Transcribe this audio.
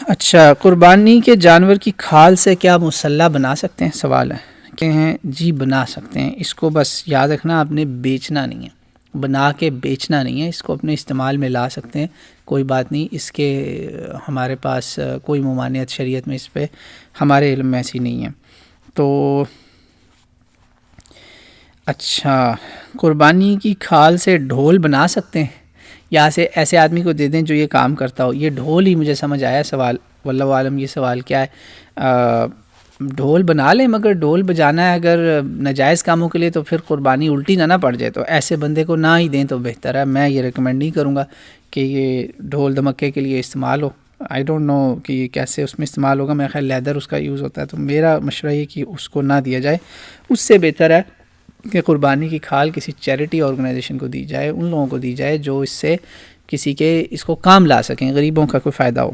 اچھا، قربانی کے جانور کی کھال سے کیا مسلح بنا سکتے ہیں؟ سوال ہے کہ ہیں جی بنا سکتے ہیں. اس کو بس یاد رکھنا آپ نے بیچنا نہیں ہے، بنا کے بیچنا نہیں ہے، اس کو اپنے استعمال میں لا سکتے ہیں، کوئی بات نہیں. اس کے ہمارے پاس کوئی ممانعت شریعت میں اس پہ ہمارے علم میں ایسی نہیں ہے. تو اچھا، قربانی کی کھال سے ڈھول بنا سکتے ہیں، یا سے ایسے آدمی کو دے دیں جو یہ کام کرتا ہو. یہ ڈھول ہی مجھے سمجھ آیا سوال، واللہ عالم یہ سوال کیا ہے. ڈھول بنا لیں، مگر ڈھول بجانا ہے اگر ناجائز کاموں کے لیے تو پھر قربانی الٹی نہ پڑ جائے، تو ایسے بندے کو نہ ہی دیں تو بہتر ہے. میں یہ ریکمینڈ نہیں کروں گا کہ یہ ڈھول دھمکے کے لیے استعمال ہو. آئی ڈونٹ نو کہ یہ کیسے اس میں استعمال ہوگا، میرا خیال لیدر اس کا یوز ہوتا ہے. تو میرا مشورہ یہ کہ اس کو نہ دیا جائے. اس سے بہتر ہے کہ قربانی کی کھال کسی چیریٹی آرگنائزیشن کو دی جائے، ان لوگوں کو دی جائے جو اس سے کسی کے اس کو کام لا سکیں، غریبوں کا کوئی فائدہ ہو.